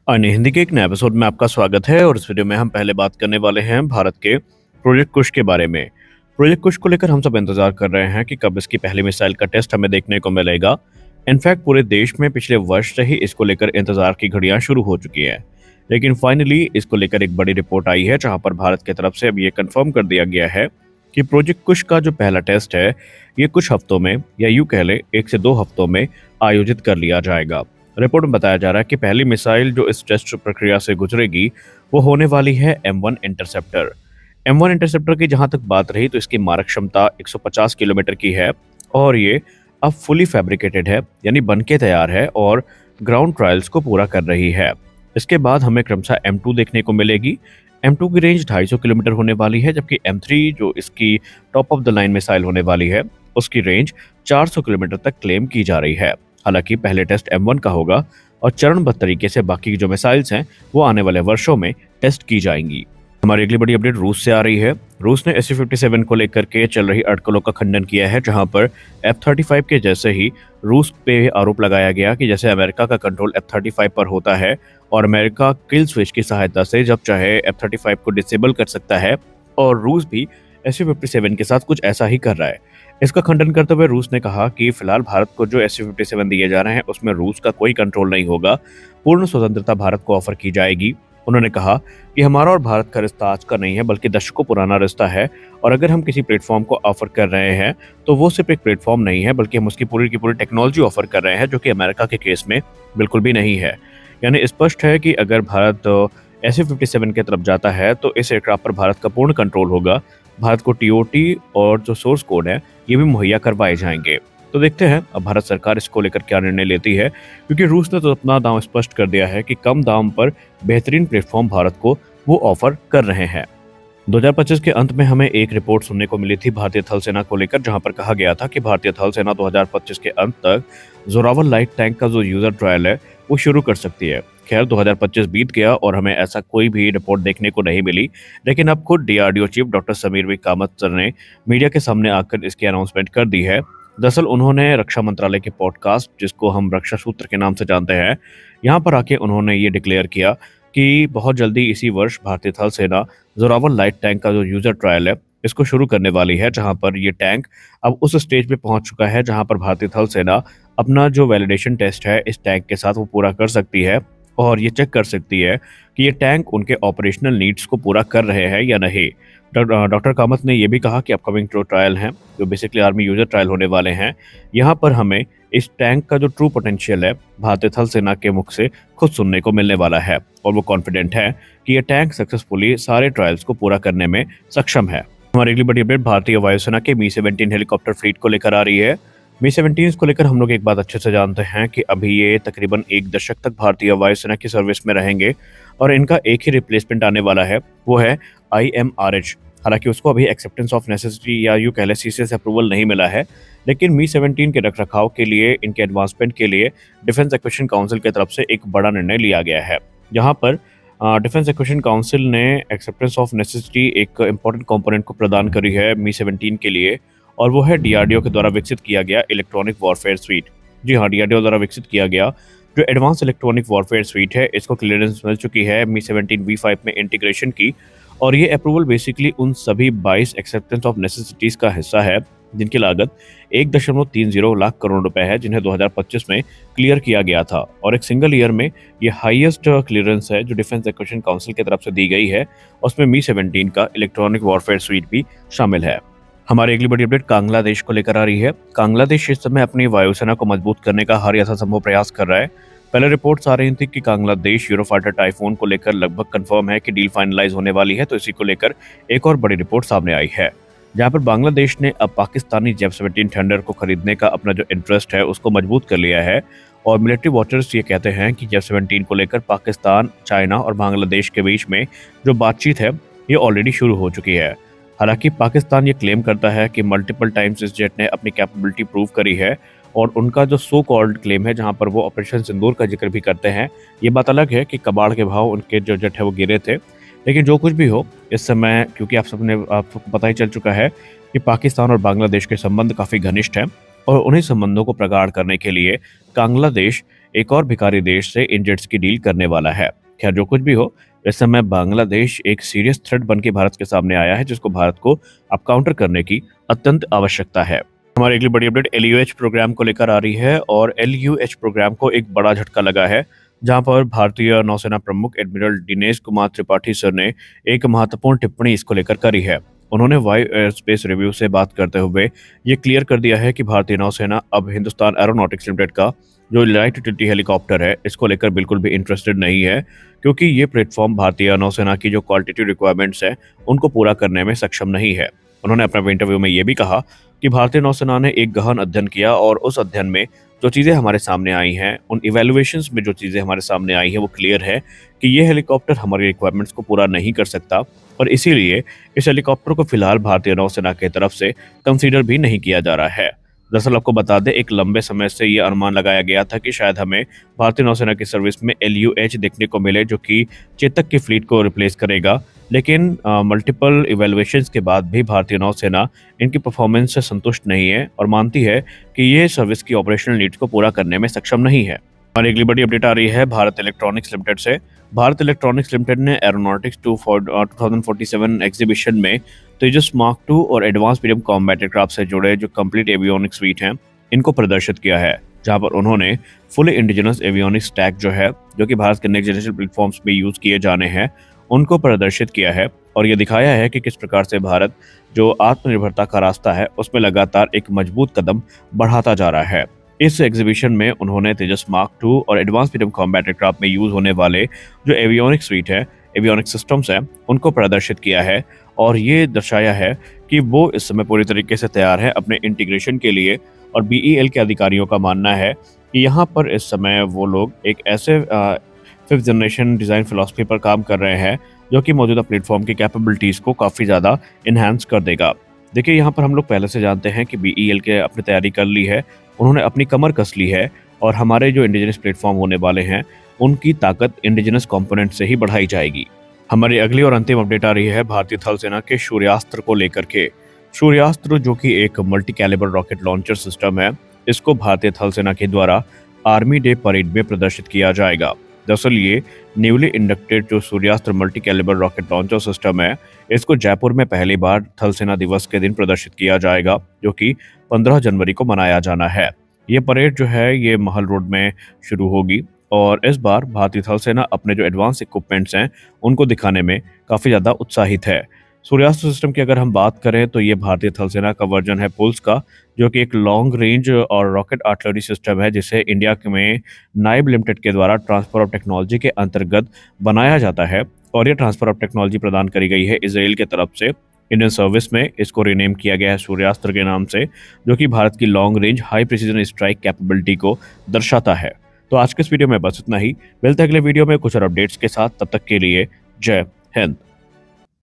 अन्य हिंदी के एक नए एपिसोड में आपका स्वागत है और इस वीडियो में हम पहले बात करने वाले हैं भारत के प्रोजेक्ट कुश के बारे में। प्रोजेक्ट कुश को लेकर हम सब इंतजार कर रहे हैं कि कब इसकी पहली मिसाइल का टेस्ट हमें देखने को मिलेगा। इनफैक्ट पूरे देश में पिछले वर्ष से ही इसको लेकर इंतजार की घड़ियां शुरू हो चुकी है, लेकिन फाइनली इसको लेकर एक बड़ी रिपोर्ट आई है जहां पर भारत की तरफ से अब ये कंफर्म कर दिया गया है कि प्रोजेक्ट कुश का जो पहला टेस्ट है ये कुछ हफ्तों में या यूं कह ले 1 से 2 हफ्तों में आयोजित कर लिया जाएगा। रिपोर्ट में बताया जा रहा है कि पहली मिसाइल जो इस टेस्ट प्रक्रिया से गुजरेगी वो होने वाली है M1 इंटरसेप्टर। M1 इंटरसेप्टर की जहां तक बात रही तो इसकी मारक क्षमता 150 किलोमीटर की है और ये अब फुली फैब्रिकेटेड है, यानी बन के तैयार है और ग्राउंड ट्रायल्स को पूरा कर रही है। इसके बाद हमें क्रमशः M2 देखने को मिलेगी। M2 की रेंज 250 किलोमीटर होने वाली है, जबकि M3 जो इसकी top of the line missile होने वाली है उसकी रेंज 400 किलोमीटर तक क्लेम की जा रही है। हालांकि पहले टेस्ट M1 का होगा और चरणबद्ध तरीके से बाकी की जो मिसाइल्स हैं वो आने वाले वर्षों में टेस्ट की जाएंगी। हमारी अगली बड़ी अपडेट रूस से आ रही है। रूस ने Su-57 को लेकर के चल रही अटकलों का खंडन किया है, जहां पर F-35 के जैसे ही रूस पे आरोप लगाया गया कि जैसे अमेरिका का कंट्रोल F-35 पर होता है और अमेरिका किल स्विच की सहायता से जब चाहे F-35 को डिसेबल कर सकता है, और रूस भी Su-57 के साथ कुछ ऐसा ही कर रहा है। इसका खंडन करते हुए रूस ने कहा कि फिलहाल भारत को जो Su-57 दिए जा रहे हैं उसमें रूस का कोई कंट्रोल नहीं होगा, पूर्ण स्वतंत्रता भारत को ऑफर की जाएगी। उन्होंने कहा कि हमारा और भारत का रिश्ता आज का नहीं है बल्कि दशकों पुराना रिश्ता है, और अगर हम किसी प्लेटफॉर्म को ऑफर कर रहे हैं तो वो सिर्फ एक प्लेटफॉर्म नहीं है बल्कि हम उसकी पूरी की पूरी टेक्नोलॉजी ऑफर कर रहे हैं, जो कि अमेरिका के केस में बिल्कुल भी नहीं है। यानी स्पष्ट है कि अगर भारत Su-57 की तरफ जाता है तो इस एयरक्राफ्ट पर भारत का पूर्ण कंट्रोल होगा। भारत को TOT और जो सोर्स कोड है ये भी मुहैया करवाए जाएंगे। तो देखते हैं अब भारत सरकार इसको लेकर क्या निर्णय लेती है, क्योंकि रूस ने तो अपना दांव स्पष्ट कर दिया है कि कम दाम पर बेहतरीन प्लेटफॉर्म भारत को वो ऑफर कर रहे हैं। 2025 के अंत में हमें एक रिपोर्ट सुनने को मिली थी भारतीय थल सेना को लेकर, जहां पर कहा गया था कि भारतीय थल सेना 2025 के अंत तक जोरावर लाइट टैंक का जो यूजर ट्रायल है वो शुरू कर सकती है। खैर 2025 बीत गया और हमें ऐसा कोई भी रिपोर्ट देखने को नहीं मिली, लेकिन अब खुद DRDO chief doctor Samir V Kamat sir ने मीडिया के सामने आकर इसकी अनाउंसमेंट कर दी है। दरअसल उन्होंने रक्षा मंत्रालय के पॉडकास्ट, जिसको हम रक्षा सूत्र के नाम से जानते हैं, यहाँ पर आके उन्होंने ये डिक्लेयर किया कि बहुत जल्दी इसी वर्ष भारतीय थल सेना जोरावर लाइट टैंक का जो यूजर ट्रायल है इसको शुरू करने वाली है, जहां पर ये टैंक अब उस स्टेज पे पहुंच चुका है जहां पर भारतीय थल सेना अपना जो वैलिडेशन टेस्ट है इस टैंक के साथ वो पूरा कर सकती है और ये चेक कर सकती है कि ये टैंक उनके ऑपरेशनल नीड्स को पूरा कर रहे हैं या नहीं। डॉक्टर कामत ने यह भी कहा कि अपकमिंग जो ट्रायल हैं, जो बेसिकली आर्मी यूजर ट्रायल होने वाले हैं, यहाँ पर हमें इस टैंक का जो ट्रू पोटेंशियल है भारतीय थल सेना के मुख से खुद सुनने को मिलने वाला है, और वो कॉन्फिडेंट है कि ये टैंक सक्सेसफुली सारे ट्रायल्स को पूरा करने में सक्षम है। हमारी अगली बड़ी अपडेट भारतीय वायुसेना के Mi-17 हेलीकॉप्टर फ्लीट को लेकर आ रही है। Mi-17 को लेकर हम लोग एक बात अच्छे से जानते हैं कि अभी ये तकरीबन 1 दशक तक भारतीय वायुसेना की सर्विस में रहेंगे और इनका एक ही रिप्लेसमेंट आने वाला है, वो है IMRH। हालांकि उसको अभी एक्सेप्टेंस ऑफ नेसेसिटी या यूं कह लें CCS अप्रूवल नहीं मिला है, लेकिन Mi-17 के रखरखाव के लिए, इनके एडवांसमेंट के लिए डिफेंस एक्विजिशन काउंसिल की तरफ से एक बड़ा निर्णय लिया गया है, जहां पर डिफेंस एक्विजिशन काउंसिल ने एक्सेप्टेंस ऑफ नेसेसिटी एक इंपॉर्टेंट कंपोनेंट को प्रदान करी है Mi-17 के लिए, और वो है DRDO के द्वारा विकसित किया गया इलेक्ट्रॉनिक वॉरफेयर स्वीट। जी हाँ, DRDO द्वारा विकसित किया गया जो एडवांस इलेक्ट्रॉनिक वॉरफेयर स्वीट है, इसको क्लियरेंस मिल चुकी है Mi-17 V5 में इंटीग्रेशन की, और ये अप्रूवल बेसिकली उन सभी 22 एक्सेप्टेंस ऑफ नेसेसिटीज का हिस्सा है जिनकी लागत 1.30 लाख करोड़ रुपए है, जिन्हें 2025 में क्लियर किया गया था, और एक सिंगल ईयर में ये हाईएस्ट क्लियरेंस है जो डिफेंस एक्विजिशन काउंसिल की तरफ से दी गई है। उसमें Mi-17 का इलेक्ट्रॉनिक वॉरफेयर स्वीट भी शामिल है। हमारी अगली बड़ी अपडेट बांग्लादेश को लेकर आ रही है। बांग्लादेश इस समय अपनी वायुसेना को मजबूत करने का हर यथासंभव प्रयास कर रहा है। पहले रिपोर्ट्स आ रही थी कि बांग्लादेश यूरोफाइटर टाइफून को लेकर लगभग कंफर्म है कि डील फाइनलाइज होने वाली है, तो इसी को लेकर एक और बड़ी रिपोर्ट सामने आई है, जहां पर बांग्लादेश ने अब पाकिस्तानी J-17 थंडर को खरीदने का अपना जो इंटरेस्ट है उसको मजबूत कर लिया है, और मिलिट्री वॉचर्स ये कहते हैं कि J-17 को लेकर पाकिस्तान, चाइना और बांग्लादेश के बीच में जो बातचीत है ये ऑलरेडी शुरू हो चुकी है। हालांकि पाकिस्तान ये क्लेम करता है कि मल्टीपल टाइम्स इस जेट ने अपनी कैपेबिलिटी प्रूव करी है, और उनका जो सो कॉल्ड क्लेम है जहां पर वो ऑपरेशन सिंदूर का जिक्र भी करते हैं, ये बात अलग है कि कबाड़ के भाव उनके जो जेट है वो गिरे थे। लेकिन जो कुछ भी हो इस समय, क्योंकि आपको पता ही चल चुका है कि पाकिस्तान और बांग्लादेश के संबंध काफ़ी घनिष्ठ हैं, और उन्हीं संबंधों को प्रगाढ़ करने के लिए बांग्लादेश एक और भिखारी देश से इन जेट्स की डील करने वाला है। खैर जो कुछ भी हो, इस समय बांग्लादेश एक सीरियस थ्रेट बन के भारत के सामने आया है, जिसको भारत को अब काउंटर करने की अत्यंत आवश्यकता है। हमारी अगली बड़ी अपडेट एलयूएच प्रोग्राम को लेकर आ रही है और एलयूएच प्रोग्राम को एक बड़ा झटका लगा है, जहां पर भारतीय नौसेना प्रमुख एडमिरल दिनेश कुमार त्रिपाठी सर ने एक महत्वपूर्ण टिप्पणी इसको लेकर करी है। उन्होंने वायु एयर स्पेस रिव्यू से बात करते हुए ये क्लियर कर दिया है कि भारतीय नौसेना अब हिंदुस्तान एरोनॉटिक्स लिमिटेड का जो लाइट यूटिलिटी हेलीकॉप्टर है, इसको लेकर बिल्कुल भी इंटरेस्टेड नहीं है, क्योंकि ये प्लेटफॉर्म भारतीय नौसेना की जो क्वालिटेटिव रिक्वायरमेंट्स है उनको पूरा करने में सक्षम नहीं है। उन्होंने अपने इंटरव्यू में ये भी कहा कि भारतीय नौसेना ने एक गहन अध्ययन किया और उस अध्ययन में जो चीज़ें हमारे सामने आई हैं, उन इवैल्यूएशंस में जो चीज़ें हमारे सामने आई हैं वो क्लियर है कि ये हेलीकॉप्टर हमारी रिक्वायरमेंट्स को पूरा नहीं कर सकता और इसीलिए इस हेलीकॉप्टर को फिलहाल भारतीय नौसेना की तरफ से कंसीडर भी नहीं किया जा रहा है। दरअसल आपको बता दें, एक लंबे समय से ये अनुमान लगाया गया था कि शायद हमें भारतीय नौसेना की सर्विस में एलयूएच देखने को मिले, जो कि चेतक की फ्लीट को रिप्लेस करेगा। लेकिन मल्टीपल इवैल्यूएशंस के बाद भी भारतीय नौसेना इनकी परफॉर्मेंस से संतुष्ट नहीं है और मानती है कि ये सर्विस की ऑपरेशनल नीड्स को पूरा करने में सक्षम नहीं है। हमारी अगली बड़ी अपडेट आ रही है भारत इलेक्ट्रॉनिक्स लिमिटेड से। भारत इलेक्ट्रॉनिक्स लिमिटेड ने एरोनॉटिक्स 2047 एग्जीबिशन में तेजस मार्क 2 और एडवांस मीडियम कॉम्बैट एयरक्राफ्ट से जुड़े जो कंप्लीट एवियोनिक्स स्वीट हैं, इनको प्रदर्शित किया है, जहां पर उन्होंने फुल इंडिजिनस एवियोनिक्स स्टैक जो कि भारत के नेक्स्ट जनरेशन प्लेटफॉर्म्स में यूज किए जाने हैं, उनको प्रदर्शित किया है और ये दिखाया है कि किस प्रकार से भारत जो आत्मनिर्भरता का रास्ता है उसमें लगातार एक मजबूत कदम बढ़ाता जा रहा है। इस एग्जीबिशन में उन्होंने तेजस मार्क 2 और एडवांस मीडियम कॉम्बैट एयरक्राफ्ट में यूज होने वाले जो एवियोनिक स्वीट है, एवियोनिक सिस्टम्स हैं, उनको प्रदर्शित किया है और ये दर्शाया है कि वो इस समय पूरी तरीके से तैयार है अपने इंटीग्रेशन के लिए। और बीईएल के अधिकारियों का मानना है कि यहाँ पर इस समय वो लोग एक ऐसे 5th जनरेशन डिज़ाइन फिलॉसफी पर काम कर रहे हैं जो कि मौजूदा प्लेटफॉर्म की कैपेबिलिटीज़ को काफ़ी ज़्यादा इन्हांस कर देगा। देखिए, यहाँ पर हम लोग पहले से जानते हैं कि बीईएल के अपनी तैयारी कर ली है, उन्होंने अपनी कमर कस ली है और हमारे जो इंडिजिनस प्लेटफॉर्म होने वाले हैं उनकी ताकत इंडिजिनस कंपोनेंट से ही बढ़ाई जाएगी। हमारी अगली और अंतिम अपडेट आ रही है भारतीय थल सेना के सूर्यास्त्र को लेकर के। सूर्यास्त्र जो कि एक multi calibre rocket launcher system है, इसको भारतीय थल सेना के द्वारा आर्मी डे परेड में प्रदर्शित किया जाएगा। दरअसल ये न्यूली इंडक्टेड जो Suryastra multi calibre rocket launcher system है, इसको जयपुर में पहली बार थल सेना दिवस के दिन प्रदर्शित किया जाएगा, जो कि 15 जनवरी को मनाया जाना है। ये परेड जो है ये महल रोड में शुरू होगी और इस बार भारतीय थल सेना अपने जो एडवांस इक्विपमेंट्स हैं उनको दिखाने में काफ़ी ज़्यादा उत्साहित है। सूर्यास्त्र सिस्टम की अगर हम बात करें तो ये भारतीय थल सेना का वर्जन है पुल्स का, जो कि एक लॉन्ग रेंज और रॉकेट आर्टिलरी सिस्टम है, जिसे इंडिया में नाइब लिमिटेड के द्वारा ट्रांसफर ऑफ टेक्नोलॉजी के अंतर्गत बनाया जाता है और ये ट्रांसफर ऑफ टेक्नोलॉजी प्रदान करी गई है इजराइल की तरफ से। इंडियन सर्विस में इसको रीनेम किया गया है सूर्यास्त्र के नाम से, जो कि भारत की long range high precision strike capability को दर्शाता है। तो आज के इस वीडियो में बस इतना ही। मिलते हैं अगले वीडियो में कुछ और अपडेट्स के साथ, तब तक के लिए जय हिंद।